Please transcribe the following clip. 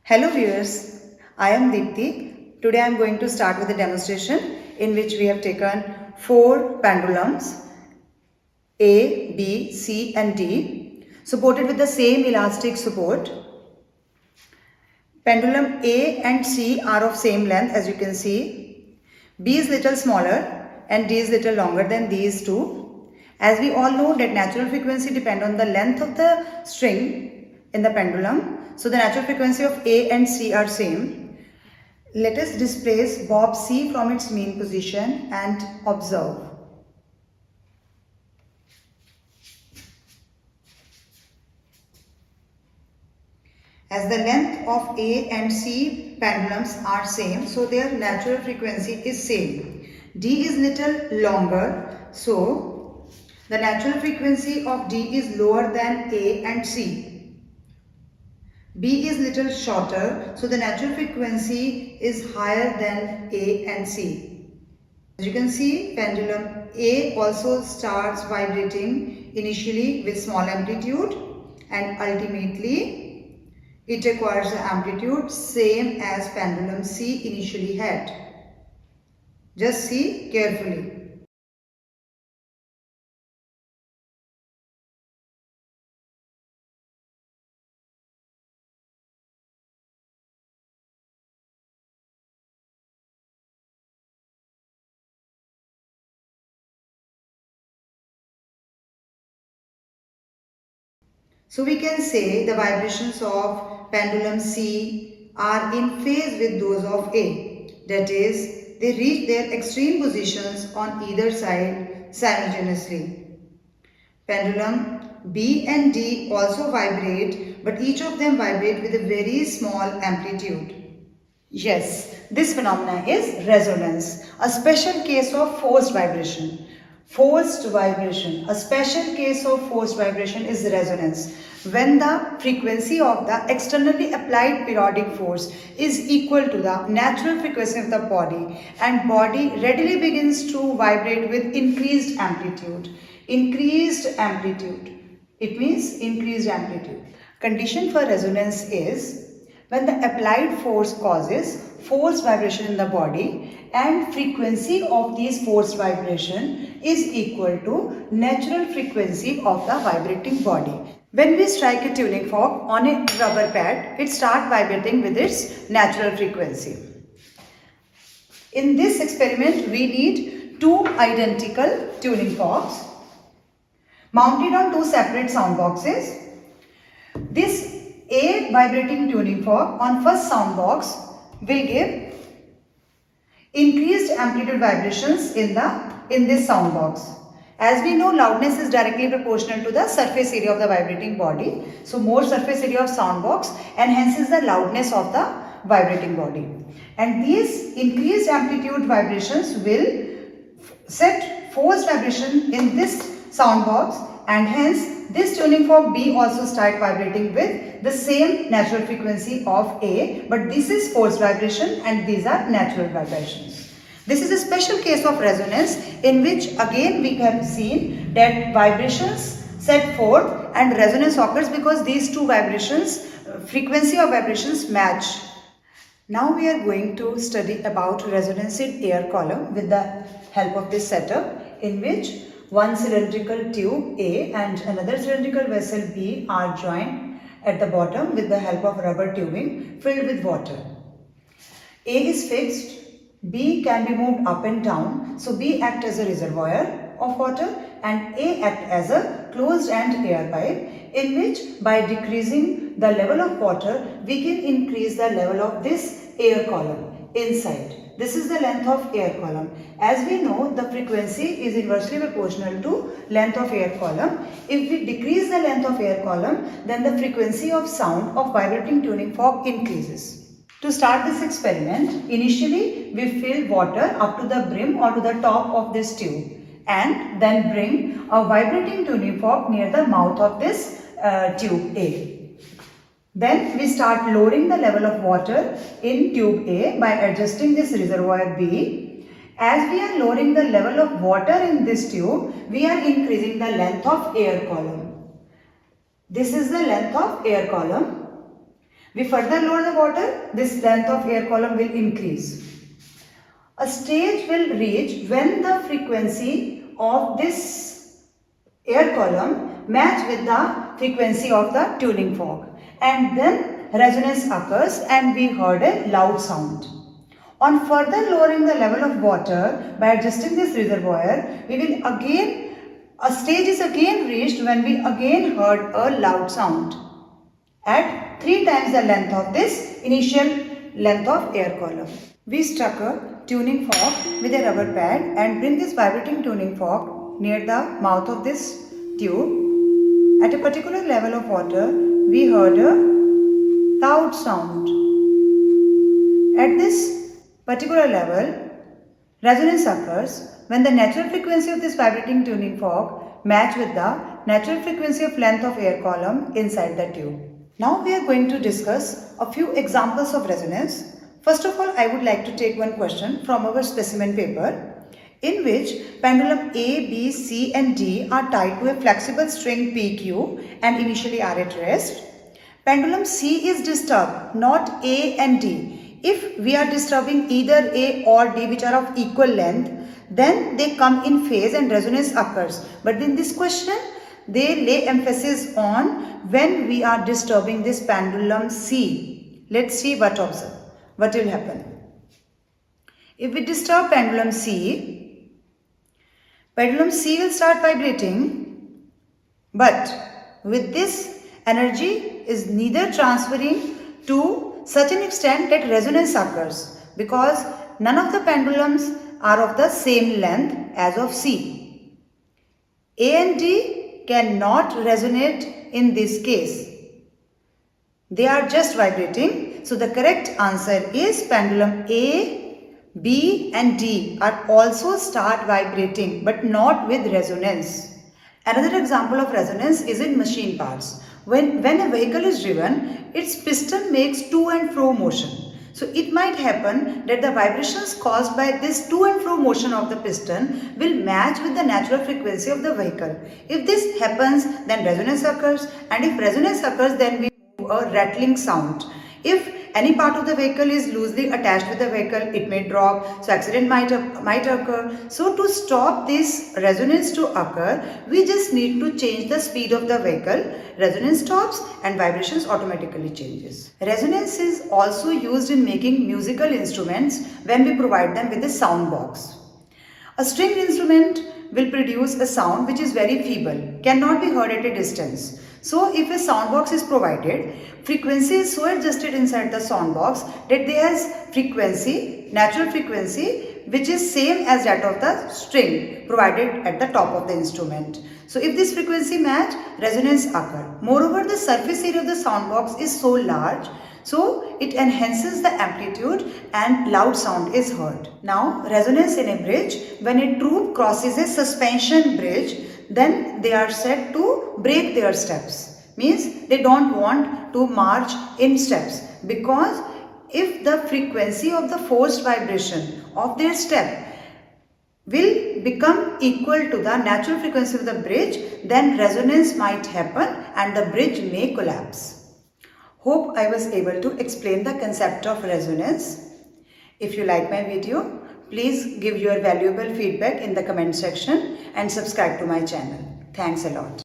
Hello viewers, I am Deepthi. Today I am going to start with a demonstration in which we have taken 4 pendulums A, B, C and D supported with the same elastic support. Pendulum A and C are of same length as you can see. B is little smaller and D is little longer than these two. As we all know that natural frequency depends on the length of the string in the pendulum. So the natural frequency of A and C are same. Let us displace bob C from its mean position and observe. As the length of A and C pendulums are same, so their natural frequency is same. D is little longer, so the natural frequency of D is lower than A and C. B is little shorter, so the natural frequency is higher than A and C. As you can see, pendulum A also starts vibrating initially with small amplitude and ultimately it acquires the amplitude same as pendulum C initially had. Just see carefully. So we can say the vibrations of pendulum C are in phase with those of A. That is, they reach their extreme positions on either side simultaneously. Pendulum B and D also vibrate, but each of them vibrate with a very small amplitude. Yes, this phenomena is resonance, a special case of forced vibration. Forced vibration, a special case of forced vibration is resonance. When the frequency of the externally applied periodic force is equal to the natural frequency of the body and body readily begins to vibrate with increased amplitude. Increased amplitude. It means increased amplitude. Condition for resonance is when the applied force causes forced vibration in the body and frequency of these forced vibration is equal to natural frequency of the vibrating body. When we strike a tuning fork on a rubber pad, it starts vibrating with its natural frequency. In this experiment, we need 2 identical tuning forks mounted on 2 separate sound boxes. This A vibrating tuning fork on first sound box will give increased amplitude vibrations in this sound box. As we know, loudness is directly proportional to the surface area of the vibrating body. So more surface area of sound box enhances the loudness of the vibrating body. And these increased amplitude vibrations will set forced vibration in this sound box, and hence this tuning fork B also start vibrating with the same natural frequency of A, but this is forced vibration and these are natural vibrations. This is a special case of resonance in which again we have seen that vibrations set forth and resonance occurs because these two vibrations, frequency of vibrations match. Now we are going to study about resonance in air column with the help of this setup in which one cylindrical tube A and another cylindrical vessel B are joined at the bottom with the help of rubber tubing filled with water. A is fixed, B can be moved up and down, so B acts as a reservoir of water and A acts as a closed end air pipe in which by decreasing the level of water we can increase the level of this air column inside. This is the length of air column. As we know, the frequency is inversely proportional to length of air column. If we decrease the length of air column, then the frequency of sound of vibrating tuning fork increases. To start this experiment, initially we fill water up to the brim or to the top of this tube and then bring a vibrating tuning fork near the mouth of this tube A. Then we start lowering the level of water in tube A by adjusting this reservoir B. As we are lowering the level of water in this tube, we are increasing the length of air column. This is the length of air column. We further lower the water, this length of air column will increase. A stage will reach when the frequency of this air column match with the frequency of the tuning fork, and then resonance occurs and we heard a loud sound. On further lowering the level of water by adjusting this reservoir, a stage is again reached when we again heard a loud sound at 3 times the length of this initial length of air column. We struck a tuning fork with a rubber pad and bring this vibrating tuning fork near the mouth of this tube. At a particular level of water, we heard a loud sound. At this particular level, resonance occurs when the natural frequency of this vibrating tuning fork match with the natural frequency of length of air column inside the tube. Now we are going to discuss a few examples of resonance. First of all, I would like to take one question from our specimen paper in which pendulum A, B, C and D are tied to a flexible string PQ and initially are at rest. Pendulum C is disturbed, not A and D. If we are disturbing either A or D which are of equal length, then they come in phase and resonance occurs. But in this question, they lay emphasis on when we are disturbing this pendulum C. Let's see what will happen. If we disturb pendulum C will start vibrating, but with this energy is neither transferring to such an extent that resonance occurs because none of the pendulums are of the same length as of C. A and D cannot resonate in this case. They are just vibrating. So the correct answer is pendulum A, B and D are also start vibrating but not with resonance. Another example of resonance is in machine parts. When a vehicle is driven, its piston makes to and fro motion. So it might happen that the vibrations caused by this to and fro motion of the piston will match with the natural frequency of the vehicle. If this happens, then resonance occurs, and if resonance occurs, then we move a rattling sound. If any part of the vehicle is loosely attached with the vehicle, it may drop, so accident might occur. So to stop this resonance to occur, we just need to change the speed of the vehicle. Resonance stops and vibrations automatically changes. Resonance is also used in making musical instruments when we provide them with a sound box. A stringed instrument will produce a sound which is very feeble, cannot be heard at a distance. So if a sound box is provided, frequency is so adjusted inside the sound box that there is frequency, natural frequency, which is same as that of the string provided at the top of the instrument. So if this frequency match, resonance occur. Moreover, the surface area of the sound box is so large, so it enhances the amplitude and loud sound is heard. Now, resonance in a bridge. When a troop crosses a suspension bridge, then they are said to break their steps. Means they don't want to march in steps, because if the frequency of the forced vibration of their step will become equal to the natural frequency of the bridge, then resonance might happen and the bridge may collapse. Hope I was able to explain the concept of resonance. If you like my video, please give your valuable feedback in the comment section and subscribe to my channel. Thanks a lot.